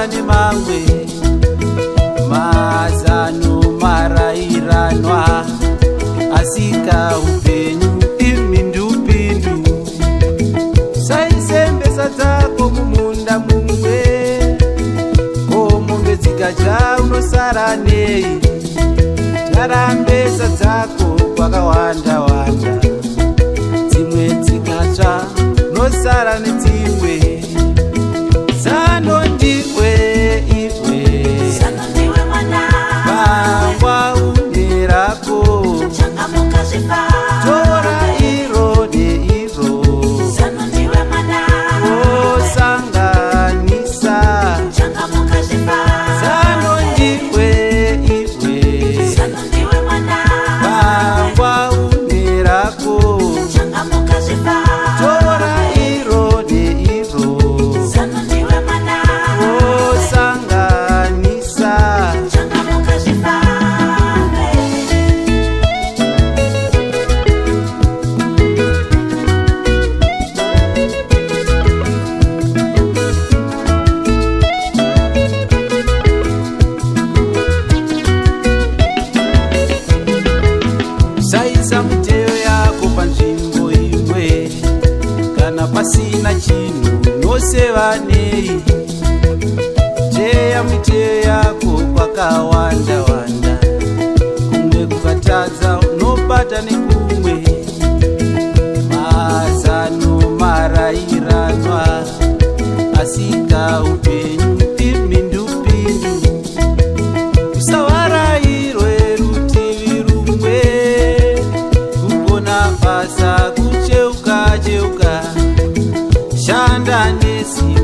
kusangana nemamwe mazano marairanwa, asika upenyu imindupindu. Saisembesa dzako mumunda mumwe, komombe dzikaja unosara nei? Tarambesa dzako kwakawanda wanda, dzimwe dzikatsva unosara nedzimwe. Zano ndiwe iwe, Zano ndiwe mwana, pangwa unerako, changamuka zvifa, tora iro neiro. Zano ndiwe mwana, osanganisa, changamuka zvifa, zano ndiwe iwe, Zano ndiwe mwana, pangwa unerako, changamuka zvifa, tora iro neiro. Zano ndiwe mwana, osanganisa, changamuka zvifa. saisa muteo yako panzvimbo imwe, kana pasina chinhu noseva nei? Teya muteo yako kwakawanda wanda, kumwe kukatadza unobata nekumwe. Mazano marairanwa, asika upenyu imindupindu. Usavarairwe rutivi rumwe, kugona basa kucheuka cheuka. Shanda nesimba